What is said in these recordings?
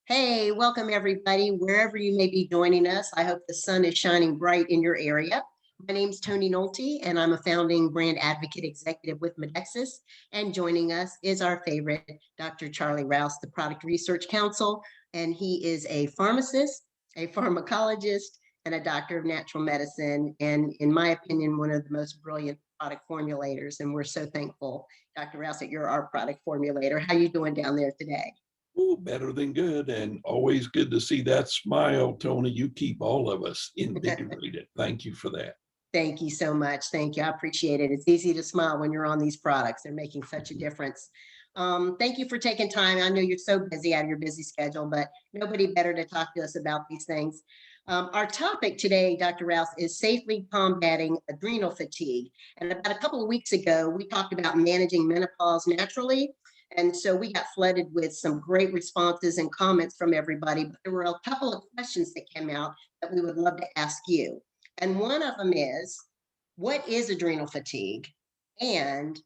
Hey, welcome everybody, wherever you may be joining us. I hope the sun is shining bright in your area. My name is Toni Nolte, and I'm a founding brand advocate executive with Modexus. And joining us is our favorite, Dr. Charlie Rouse, the Product Research Council. And he is a pharmacist, a pharmacologist, and a doctor of natural medicine. And in my opinion, one of the most brilliant product formulators. And we're so thankful, Dr. Rouse, that you're our product formulator. How you doing down there today? Ooh, better than good, and always good to see that smile, Toni. You keep all of us invigorated. Thank you for that. Thank you so much. Thank you. I appreciate it. It's easy to smile when you're on these products. They're making such a difference. Thank you for taking time. I know you're so busy out of your busy schedule, but nobody better to talk to us about these things. Our topic today, Dr. Rouse, is safely combating adrenal fatigue. And about a couple of weeks ago, we talked about managing menopause naturally. And so we got flooded with some great responses and comments from everybody. But there were a couple of questions that came out that we would love to ask you. And one of them is, what is adrenal fatigue? And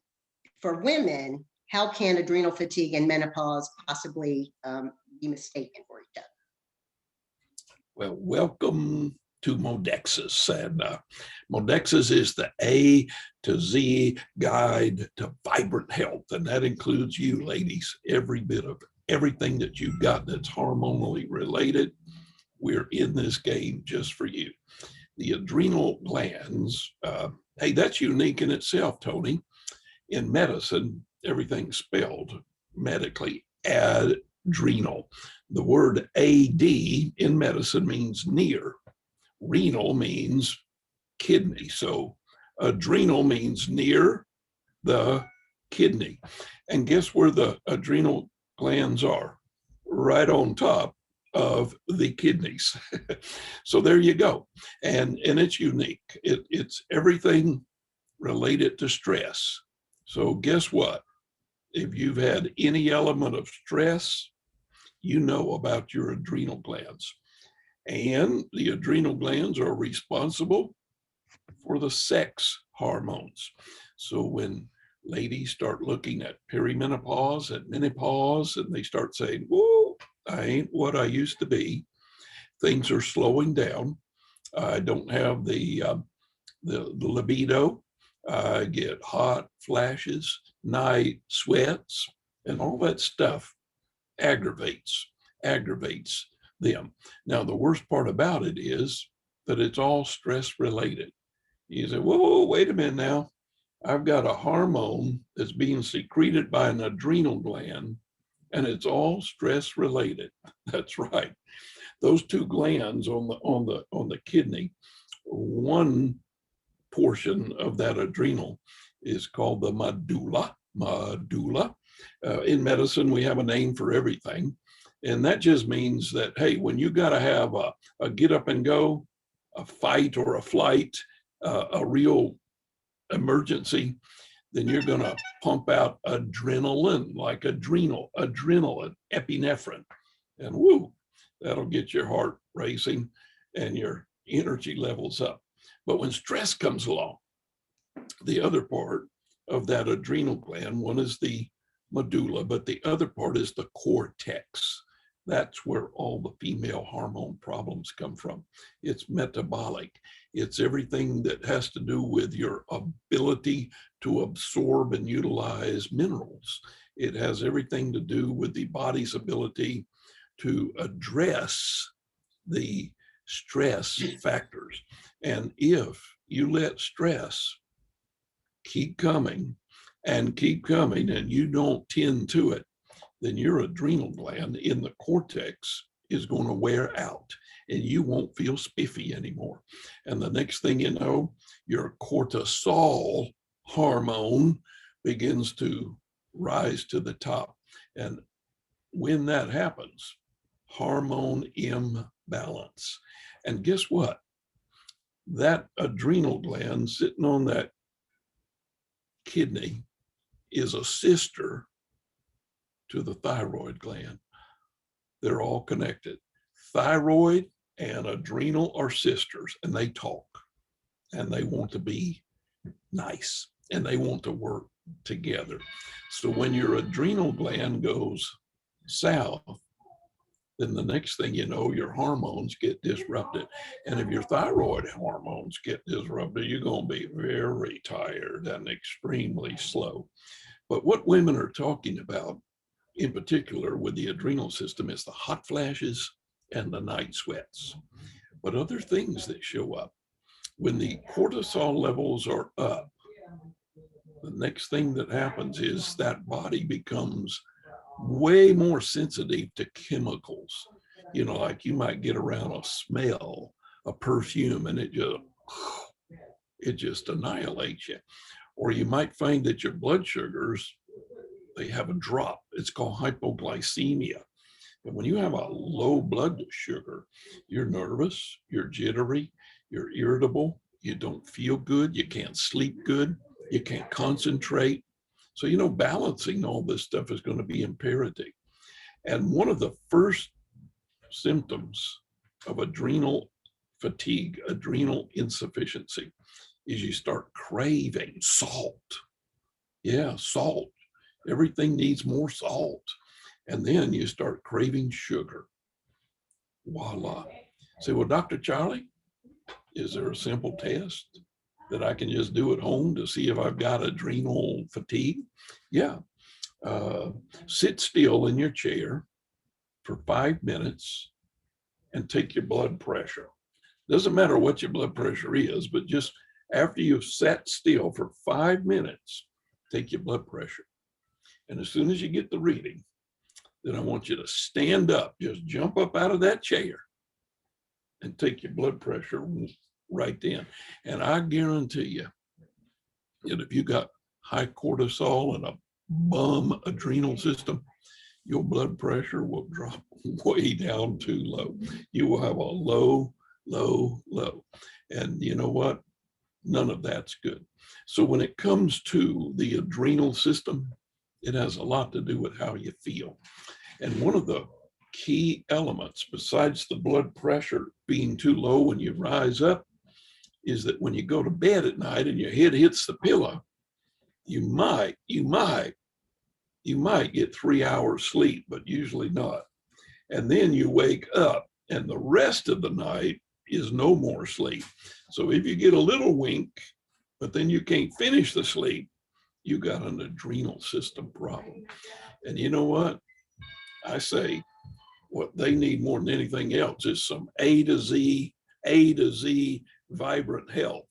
for women, how can adrenal fatigue and menopause possibly be mistaken for each other? Well, welcome to Modexus. And Modexus is the A to Z guide to vibrant health. And that includes you, ladies, every bit of everything that you've got that's hormonally related. We're in this game just for you. The adrenal glands, hey, that's unique in itself, Toni. In medicine, everything's spelled medically adrenal. The word AD in medicine means near. Renal means kidney. So adrenal means near the kidney. And guess where the adrenal glands are? Right on top of the kidneys. So there you go. And it's unique. It's everything related to stress. So guess what? If you've had any element of stress, you know about your adrenal glands. And the adrenal glands are responsible for the sex hormones. So when ladies start looking at perimenopause and menopause, and they start saying, whoa, I ain't what I used to be. Things are slowing down. I don't have the libido. I get hot flashes, night sweats, and all that stuff aggravates them. Now, the worst part about it is that it's all stress related. You say, whoa, wait a minute now. I've got a hormone that's being secreted by an adrenal gland, and it's all stress related. That's right. Those two glands on the kidney, one portion of that adrenal is called the medulla. In medicine, we have a name for everything. And that just means that, hey, when you got to have a get up and go, a fight or a flight, a real emergency, then you're going to pump out adrenaline, like adrenalin, epinephrine. And woo, that'll get your heart racing and your energy levels up. But when stress comes along, the other part of that adrenal gland, one is the medulla, but the other part is the cortex. That's where all the female hormone problems come from. It's metabolic. It's everything that has to do with your ability to absorb and utilize minerals. It has everything to do with the body's ability to address the stress factors. And if you let stress keep coming and you don't tend to it, then your adrenal gland in the cortex is going to wear out and you won't feel spiffy anymore. And the next thing you know, your cortisol hormone begins to rise to the top. And when that happens, hormone imbalance. And guess what? That adrenal gland sitting on that kidney is a sister to the thyroid gland. They're all connected. Thyroid and adrenal are sisters, and they talk, and they want to be nice, and they want to work together. So when your adrenal gland goes south, then the next thing you know, your hormones get disrupted. And if your thyroid hormones get disrupted, you're going to be very tired and extremely slow. But what women are talking about, in particular with the adrenal system, is the hot flashes and the night sweats. But other things that show up, when the cortisol levels are up, the next thing that happens is that body becomes way more sensitive to chemicals. You know, like you might get around a smell, a perfume, and it just annihilates you. Or you might find that your blood sugars, they have a drop. It's called hypoglycemia. And when you have a low blood sugar, you're nervous, you're jittery, you're irritable, you don't feel good, you can't sleep good, you can't concentrate. So, you know, balancing all this stuff is going to be imperative. And one of the first symptoms of adrenal fatigue, adrenal insufficiency, is you start craving salt. Yeah, salt. Everything needs more salt. And then you start craving sugar. Voila. Say, well, Dr. Charlie, is there a simple test that I can just do at home to see if I've got adrenal fatigue? Yeah. Sit still in your chair for 5 minutes and take your blood pressure. Doesn't matter what your blood pressure is, but just after you've sat still for 5 minutes, take your blood pressure. And as soon as you get the reading, then I want you to stand up, just jump up out of that chair and take your blood pressure right then. And I guarantee you that if you got high cortisol and a bum adrenal system, your blood pressure will drop way down too low. You will have a low, low, low. And you know what? None of that's good. So when it comes to the adrenal system, it has a lot to do with how you feel. And one of the key elements, besides the blood pressure being too low when you rise up, is that when you go to bed at night and your head hits the pillow, you might get 3 hours sleep, but usually not. And then you wake up and the rest of the night is no more sleep. So if you get a little wink, but then you can't finish the sleep, you got an adrenal system problem. And you know what? I say what they need more than anything else is some A to Z vibrant health.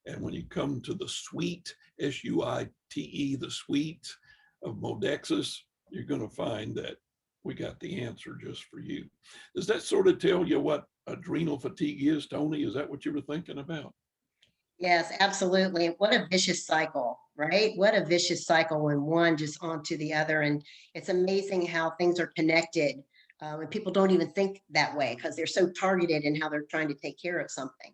And when you come to the suite, SUITE, the suite of Modexus, you're going to find that we got the answer just for you. Does that sort of tell you what adrenal fatigue is, Toni? Is that what you were thinking about? Yes, absolutely. What a vicious cycle, right? What a vicious cycle when one just onto the other. And it's amazing how things are connected. And people don't even think that way because they're so targeted in how they're trying to take care of something.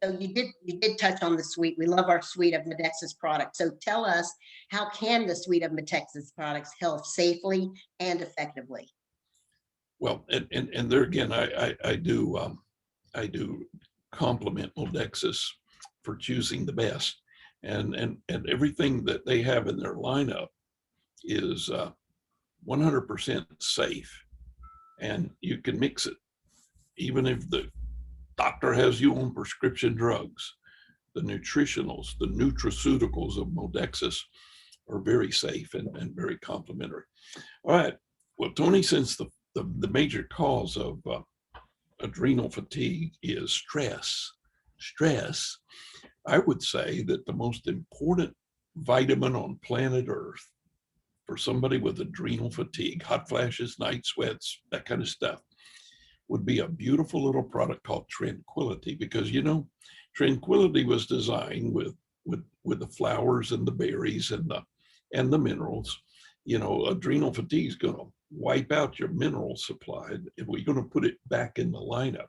So you did touch on the suite. We love our suite of Modexus products. So tell us, how can the suite of Modexus products help safely and effectively? Well, and there again, I do compliment Modexus for choosing the best, and everything that they have in their lineup is 100% safe, and you can mix it even if the doctor has you on prescription drugs. The nutritionals, the nutraceuticals of Modexus are very safe and very complementary. All right. Well, Toni, since the major cause of adrenal fatigue is stress, I would say that the most important vitamin on planet Earth for somebody with adrenal fatigue, hot flashes, night sweats, that kind of stuff, would be a beautiful little product called Tranquility, because you know, Tranquility was designed with the flowers and the berries and the minerals. You know, adrenal fatigue is going to wipe out your mineral supply if we're going to put it back in the lineup.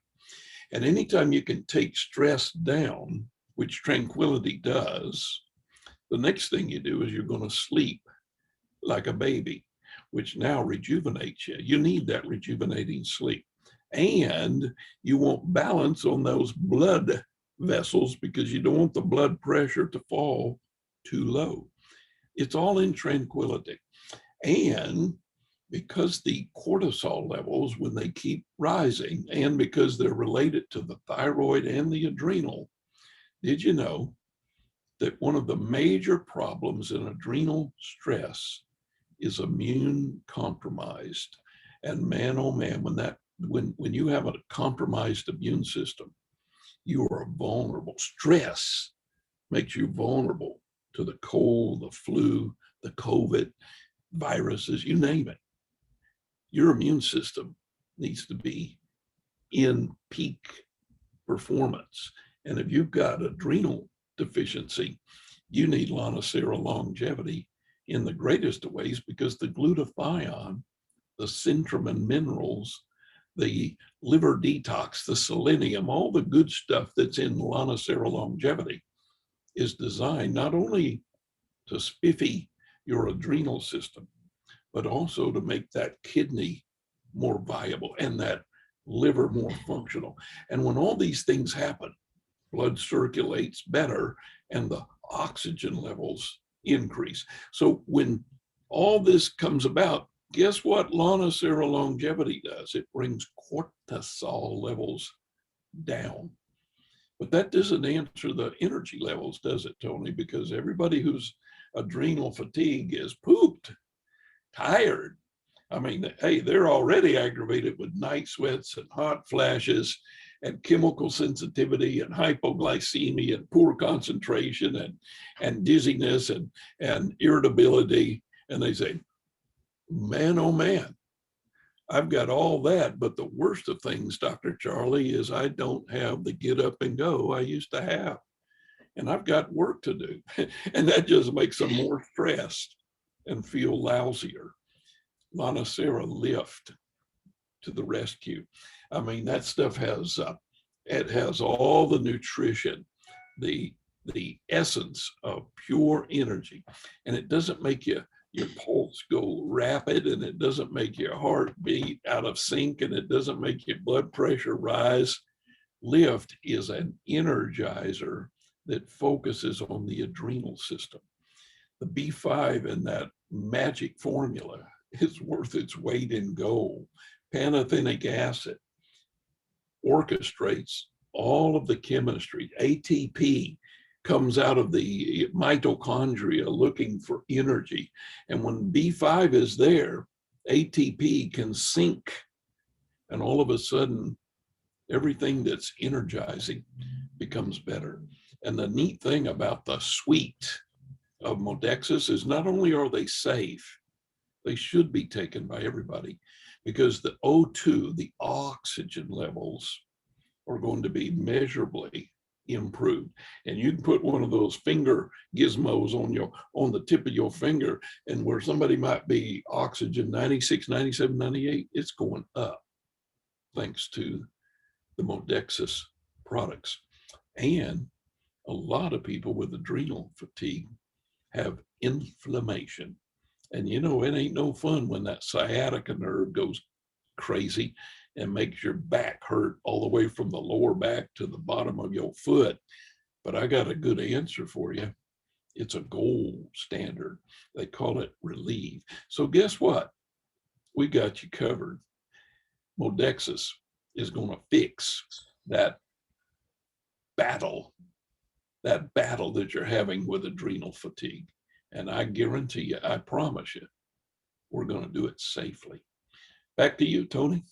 And anytime you can take stress down, which Tranquility does, the next thing you do is you're going to sleep like a baby, which now rejuvenates you. You need that rejuvenating sleep. And you want balance on those blood vessels because you don't want the blood pressure to fall too low. It's all in Tranquility. And because the cortisol levels, when they keep rising, and because they're related to the thyroid and the adrenal, did you know that one of the major problems in adrenal stress is immune compromised? And man, oh man, when you have a compromised immune system, you are vulnerable. Stress makes you vulnerable to the cold, the flu, the COVID, viruses, you name it. Your immune system needs to be in peak performance. And if you've got adrenal deficiency, you need Lanoxera longevity in the greatest of ways, because the glutathione, the centrum and minerals, the liver detox, the selenium, all the good stuff that's in Lanoxera longevity is designed not only to spiffy your adrenal system, but also to make that kidney more viable and that liver more functional. And when all these things happen, blood circulates better and the oxygen levels increase. So when all this comes about, guess what Lanoxera longevity does? It brings cortisol levels down. But that doesn't answer the energy levels, does it, Toni? Because everybody who's adrenal fatigue is pooped, tired. I mean, hey, they're already aggravated with night sweats and hot flashes and chemical sensitivity and hypoglycemia and poor concentration and dizziness and irritability. And they say, man, oh man, I've got all that. But the worst of things, Dr. Charlie, is I don't have the get up and go I used to have. And I've got work to do. And that just makes them more stressed and feel lousier. Lanoxera Lift to the rescue. I mean, that stuff has it has all the nutrition, the essence of pure energy, and it doesn't make your pulse go rapid, and it doesn't make your heart beat out of sync, and it doesn't make your blood pressure rise. Lift is an energizer that focuses on the adrenal system. The B5 in that magic formula is worth its weight in gold. Pantothenic acid orchestrates all of the chemistry. ATP comes out of the mitochondria looking for energy. And when B5 is there, ATP can sync. And all of a sudden, everything that's energizing becomes better. And the neat thing about the suite of Modexus is not only are they safe, they should be taken by everybody, because the O2, the oxygen levels, are going to be measurably improved. And you can put one of those finger gizmos on the tip of your finger, and where somebody might be oxygen 96, 97, 98, it's going up thanks to the Modexus products. And a lot of people with adrenal fatigue have inflammation. And you know, it ain't no fun when that sciatica nerve goes crazy and makes your back hurt all the way from the lower back to the bottom of your foot. But I got a good answer for you. It's a gold standard. They call it Relieve. So guess what? We got you covered. Modexus is going to fix that battle that you're having with adrenal fatigue. And I guarantee you, I promise you, we're going to do it safely. Back to you, Toni.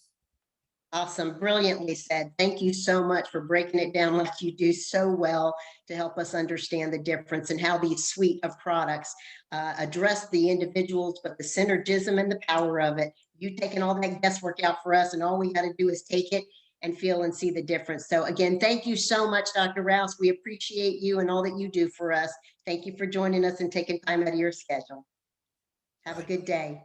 Awesome. Brilliantly said. Thank you so much for breaking it down like you do so well to help us understand the difference and how these suite of products address the individuals, but the synergism and the power of it. You've taken all that guesswork out for us, and all we got to do is take it and feel and see the difference. So again, thank you so much, Dr. Rouse. We appreciate you and all that you do for us. Thank you for joining us and taking time out of your schedule. Have a good day.